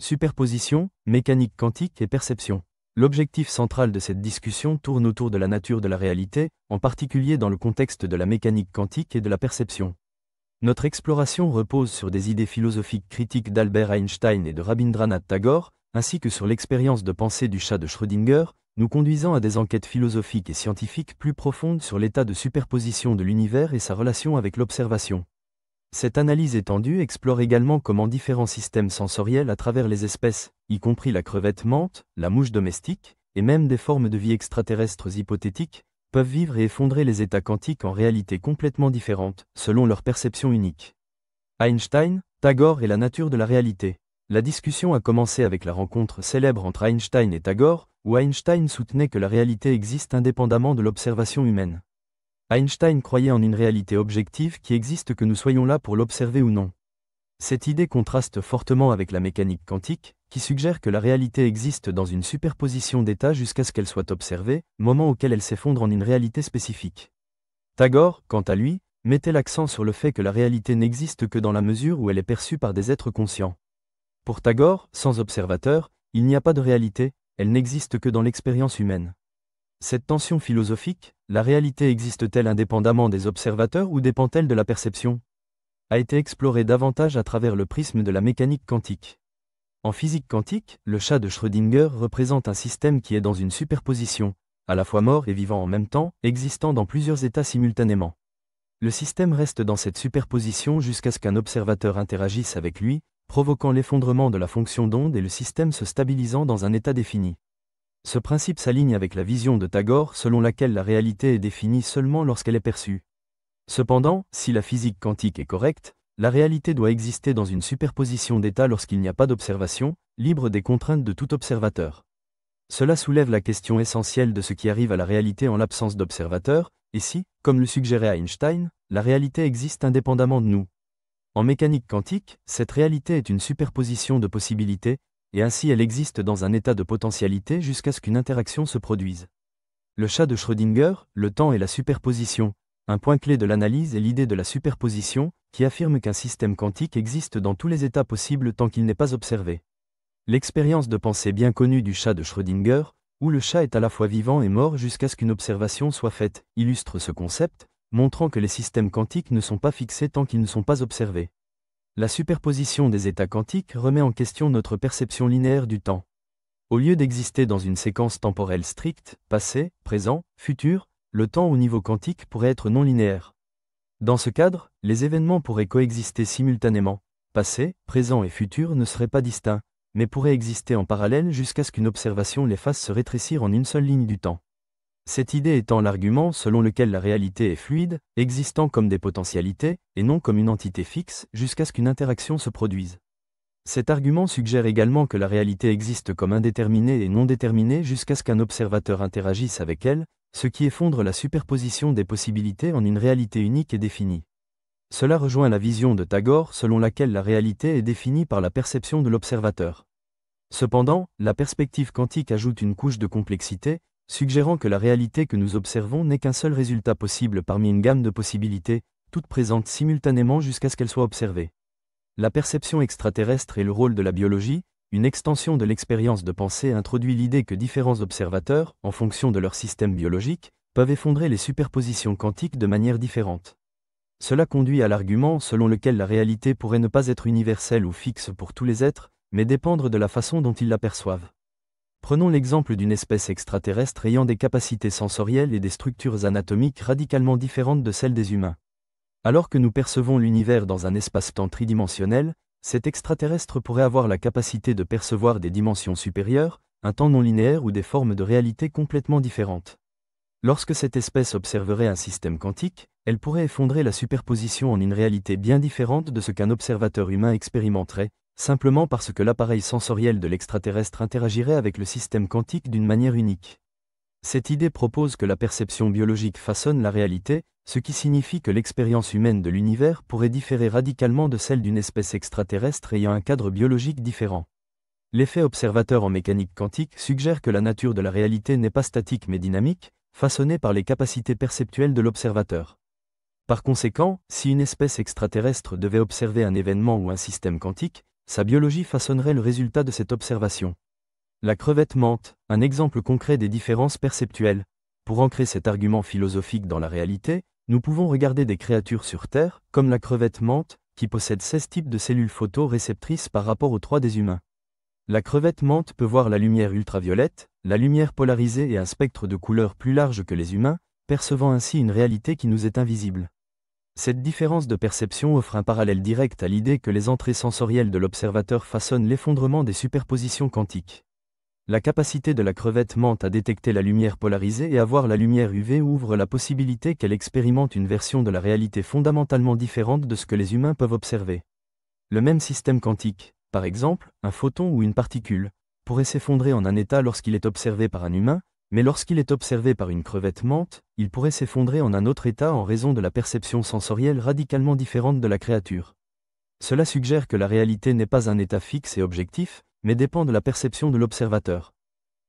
Superposition, mécanique quantique et perception. L'objectif central de cette discussion tourne autour de la nature de la réalité, en particulier dans le contexte de la mécanique quantique et de la perception. Notre exploration repose sur des idées philosophiques critiques d'Albert Einstein et de Rabindranath Tagore, ainsi que sur l'expérience de pensée du chat de Schrödinger, nous conduisant à des enquêtes philosophiques et scientifiques plus profondes sur l'état de superposition de l'univers et sa relation avec l'observation. Cette analyse étendue explore également comment différents systèmes sensoriels à travers les espèces, y compris la crevette menthe, la mouche domestique, et même des formes de vie extraterrestres hypothétiques, peuvent vivre et effondrer les états quantiques en réalités complètement différentes, selon leur perception unique. Einstein, Tagore et la nature de la réalité. La discussion a commencé avec la rencontre célèbre entre Einstein et Tagore, où Einstein soutenait que la réalité existe indépendamment de l'observation humaine. Einstein croyait en une réalité objective qui existe que nous soyons là pour l'observer ou non. Cette idée contraste fortement avec la mécanique quantique, qui suggère que la réalité existe dans une superposition d'états jusqu'à ce qu'elle soit observée, moment auquel elle s'effondre en une réalité spécifique. Tagore, quant à lui, mettait l'accent sur le fait que la réalité n'existe que dans la mesure où elle est perçue par des êtres conscients. Pour Tagore, sans observateur, il n'y a pas de réalité, elle n'existe que dans l'expérience humaine. Cette tension philosophique, la réalité existe-t-elle indépendamment des observateurs ou dépend-elle de la perception, a été explorée davantage à travers le prisme de la mécanique quantique. En physique quantique, le chat de Schrödinger représente un système qui est dans une superposition, à la fois mort et vivant en même temps, existant dans plusieurs états simultanément. Le système reste dans cette superposition jusqu'à ce qu'un observateur interagisse avec lui, provoquant l'effondrement de la fonction d'onde et le système se stabilisant dans un état défini. Ce principe s'aligne avec la vision de Tagore selon laquelle la réalité est définie seulement lorsqu'elle est perçue. Cependant, si la physique quantique est correcte, la réalité doit exister dans une superposition d'états lorsqu'il n'y a pas d'observation, libre des contraintes de tout observateur. Cela soulève la question essentielle de ce qui arrive à la réalité en l'absence d'observateur, et si, comme le suggérait Einstein, la réalité existe indépendamment de nous. En mécanique quantique, cette réalité est une superposition de possibilités, et ainsi elle existe dans un état de potentialité jusqu'à ce qu'une interaction se produise. Le chat de Schrödinger, le temps et la superposition. Un point clé de l'analyse est l'idée de la superposition, qui affirme qu'un système quantique existe dans tous les états possibles tant qu'il n'est pas observé. L'expérience de pensée bien connue du chat de Schrödinger, où le chat est à la fois vivant et mort jusqu'à ce qu'une observation soit faite, illustre ce concept, montrant que les systèmes quantiques ne sont pas fixés tant qu'ils ne sont pas observés. La superposition des états quantiques remet en question notre perception linéaire du temps. Au lieu d'exister dans une séquence temporelle stricte, passé, présent, futur, le temps au niveau quantique pourrait être non linéaire. Dans ce cadre, les événements pourraient coexister simultanément, passé, présent et futur ne seraient pas distincts, mais pourraient exister en parallèle jusqu'à ce qu'une observation les fasse se rétrécir en une seule ligne du temps. Cette idée étant l'argument selon lequel la réalité est fluide, existant comme des potentialités, et non comme une entité fixe, jusqu'à ce qu'une interaction se produise. Cet argument suggère également que la réalité existe comme indéterminée et non déterminée jusqu'à ce qu'un observateur interagisse avec elle, ce qui effondre la superposition des possibilités en une réalité unique et définie. Cela rejoint la vision de Tagore selon laquelle la réalité est définie par la perception de l'observateur. Cependant, la perspective quantique ajoute une couche de complexité, suggérant que la réalité que nous observons n'est qu'un seul résultat possible parmi une gamme de possibilités, toutes présentes simultanément jusqu'à ce qu'elles soient observées. La perception extraterrestre et le rôle de la biologie, une extension de l'expérience de pensée introduit l'idée que différents observateurs, en fonction de leur système biologique, peuvent effondrer les superpositions quantiques de manière différente. Cela conduit à l'argument selon lequel la réalité pourrait ne pas être universelle ou fixe pour tous les êtres, mais dépendre de la façon dont ils la perçoivent. Prenons l'exemple d'une espèce extraterrestre ayant des capacités sensorielles et des structures anatomiques radicalement différentes de celles des humains. Alors que nous percevons l'univers dans un espace-temps tridimensionnel, cet extraterrestre pourrait avoir la capacité de percevoir des dimensions supérieures, un temps non linéaire ou des formes de réalité complètement différentes. Lorsque cette espèce observerait un système quantique, elle pourrait effondrer la superposition en une réalité bien différente de ce qu'un observateur humain expérimenterait, simplement parce que l'appareil sensoriel de l'extraterrestre interagirait avec le système quantique d'une manière unique. Cette idée propose que la perception biologique façonne la réalité, ce qui signifie que l'expérience humaine de l'univers pourrait différer radicalement de celle d'une espèce extraterrestre ayant un cadre biologique différent. L'effet observateur en mécanique quantique suggère que la nature de la réalité n'est pas statique mais dynamique, façonnée par les capacités perceptuelles de l'observateur. Par conséquent, si une espèce extraterrestre devait observer un événement ou un système quantique, sa biologie façonnerait le résultat de cette observation. La crevette mente, un exemple concret des différences perceptuelles. Pour ancrer cet argument philosophique dans la réalité, nous pouvons regarder des créatures sur Terre, comme la crevette mente, qui possède 16 types de cellules photoréceptrices par rapport aux 3 des humains. La crevette mente peut voir la lumière ultraviolette, la lumière polarisée et un spectre de couleurs plus large que les humains, percevant ainsi une réalité qui nous est invisible. Cette différence de perception offre un parallèle direct à l'idée que les entrées sensorielles de l'observateur façonnent l'effondrement des superpositions quantiques. La capacité de la crevette mente à détecter la lumière polarisée et à voir la lumière UV ouvre la possibilité qu'elle expérimente une version de la réalité fondamentalement différente de ce que les humains peuvent observer. Le même système quantique, par exemple, un photon ou une particule, pourrait s'effondrer en un état lorsqu'il est observé par un humain, mais lorsqu'il est observé par une crevette mente, il pourrait s'effondrer en un autre état en raison de la perception sensorielle radicalement différente de la créature. Cela suggère que la réalité n'est pas un état fixe et objectif, mais dépend de la perception de l'observateur.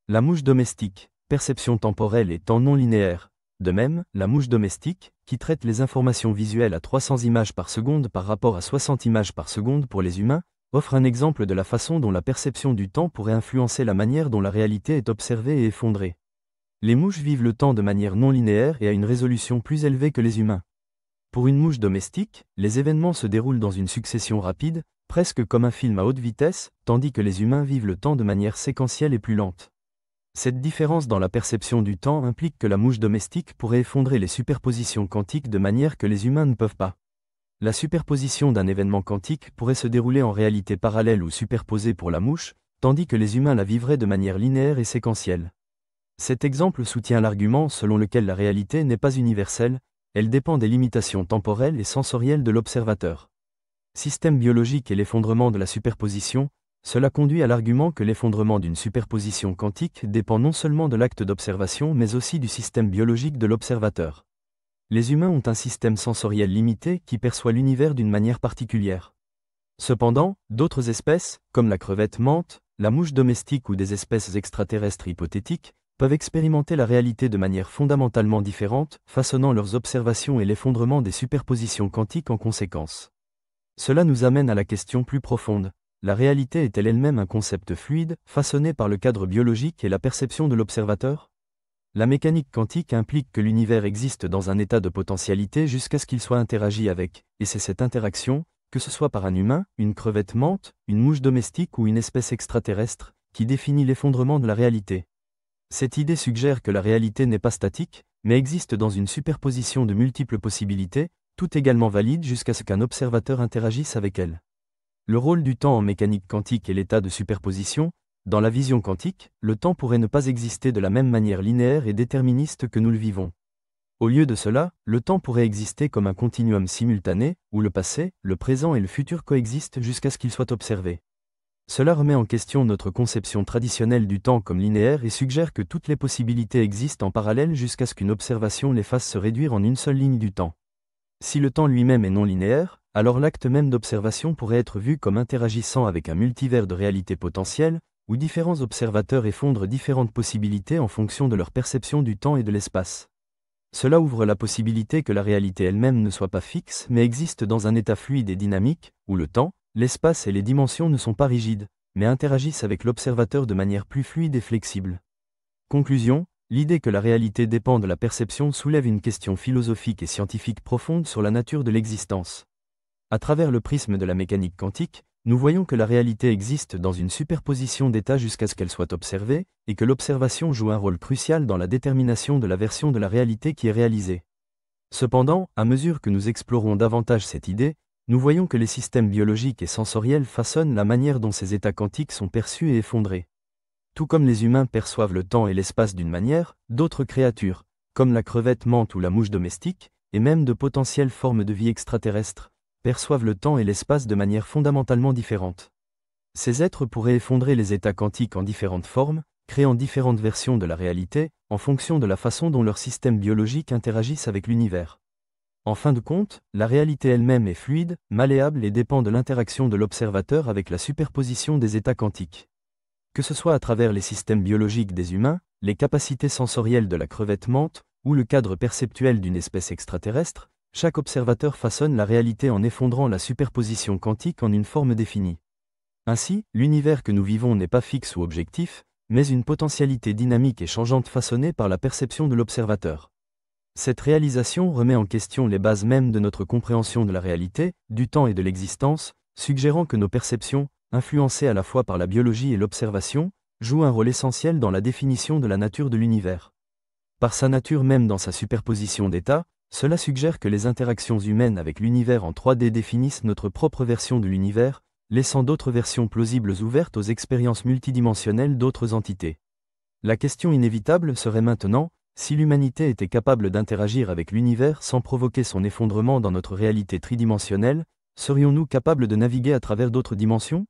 La mouche domestique, perception temporelle et temps non linéaire. De même, la mouche domestique, qui traite les informations visuelles à 300 images par seconde par rapport à 60 images par seconde pour les humains, offre un exemple de la façon dont la perception du temps pourrait influencer la manière dont la réalité est observée et effondrée. Les mouches vivent le temps de manière non linéaire et à une résolution plus élevée que les humains. Pour une mouche domestique, les événements se déroulent dans une succession rapide, presque comme un film à haute vitesse, tandis que les humains vivent le temps de manière séquentielle et plus lente. Cette différence dans la perception du temps implique que la mouche domestique pourrait effondrer les superpositions quantiques de manière que les humains ne peuvent pas. La superposition d'un événement quantique pourrait se dérouler en réalité parallèle ou superposée pour la mouche, tandis que les humains la vivraient de manière linéaire et séquentielle. Cet exemple soutient l'argument selon lequel la réalité n'est pas universelle, elle dépend des limitations temporelles et sensorielles de l'observateur. Système biologique et l'effondrement de la superposition, cela conduit à l'argument que l'effondrement d'une superposition quantique dépend non seulement de l'acte d'observation mais aussi du système biologique de l'observateur. Les humains ont un système sensoriel limité qui perçoit l'univers d'une manière particulière. Cependant, d'autres espèces, comme la crevette mente, la mouche domestique ou des espèces extraterrestres hypothétiques, peuvent expérimenter la réalité de manière fondamentalement différente, façonnant leurs observations et l'effondrement des superpositions quantiques en conséquence. Cela nous amène à la question plus profonde. La réalité est-elle elle-même un concept fluide, façonné par le cadre biologique et la perception de l'observateur ? La mécanique quantique implique que l'univers existe dans un état de potentialité jusqu'à ce qu'il soit interagi avec, et c'est cette interaction, que ce soit par un humain, une crevette mente, une mouche domestique ou une espèce extraterrestre, qui définit l'effondrement de la réalité. Cette idée suggère que la réalité n'est pas statique, mais existe dans une superposition de multiples possibilités, toutes également valides jusqu'à ce qu'un observateur interagisse avec elle. Le rôle du temps en mécanique quantique est l'état de superposition. Dans la vision quantique, le temps pourrait ne pas exister de la même manière linéaire et déterministe que nous le vivons. Au lieu de cela, le temps pourrait exister comme un continuum simultané, où le passé, le présent et le futur coexistent jusqu'à ce qu'ils soient observés. Cela remet en question notre conception traditionnelle du temps comme linéaire et suggère que toutes les possibilités existent en parallèle jusqu'à ce qu'une observation les fasse se réduire en une seule ligne du temps. Si le temps lui-même est non linéaire, alors l'acte même d'observation pourrait être vu comme interagissant avec un multivers de réalités potentielles, où différents observateurs effondrent différentes possibilités en fonction de leur perception du temps et de l'espace. Cela ouvre la possibilité que la réalité elle-même ne soit pas fixe mais existe dans un état fluide et dynamique, où le temps, l'espace et les dimensions ne sont pas rigides, mais interagissent avec l'observateur de manière plus fluide et flexible. Conclusion, l'idée que la réalité dépend de la perception soulève une question philosophique et scientifique profonde sur la nature de l'existence. À travers le prisme de la mécanique quantique, nous voyons que la réalité existe dans une superposition d'états jusqu'à ce qu'elle soit observée, et que l'observation joue un rôle crucial dans la détermination de la version de la réalité qui est réalisée. Cependant, à mesure que nous explorons davantage cette idée, nous voyons que les systèmes biologiques et sensoriels façonnent la manière dont ces états quantiques sont perçus et effondrés. Tout comme les humains perçoivent le temps et l'espace d'une manière, d'autres créatures, comme la crevette mente ou la mouche domestique, et même de potentielles formes de vie extraterrestres, perçoivent le temps et l'espace de manière fondamentalement différente. Ces êtres pourraient effondrer les états quantiques en différentes formes, créant différentes versions de la réalité, en fonction de la façon dont leurs systèmes biologiques interagissent avec l'univers. En fin de compte, la réalité elle-même est fluide, malléable et dépend de l'interaction de l'observateur avec la superposition des états quantiques. Que ce soit à travers les systèmes biologiques des humains, les capacités sensorielles de la crevette mente, ou le cadre perceptuel d'une espèce extraterrestre, chaque observateur façonne la réalité en effondrant la superposition quantique en une forme définie. Ainsi, l'univers que nous vivons n'est pas fixe ou objectif, mais une potentialité dynamique et changeante façonnée par la perception de l'observateur. Cette réalisation remet en question les bases mêmes de notre compréhension de la réalité, du temps et de l'existence, suggérant que nos perceptions, influencées à la fois par la biologie et l'observation, jouent un rôle essentiel dans la définition de la nature de l'univers. Par sa nature même dans sa superposition d'états, cela suggère que les interactions humaines avec l'univers en 3D définissent notre propre version de l'univers, laissant d'autres versions plausibles ouvertes aux expériences multidimensionnelles d'autres entités. La question inévitable serait maintenant, si l'humanité était capable d'interagir avec l'univers sans provoquer son effondrement dans notre réalité tridimensionnelle, serions-nous capables de naviguer à travers d'autres dimensions ?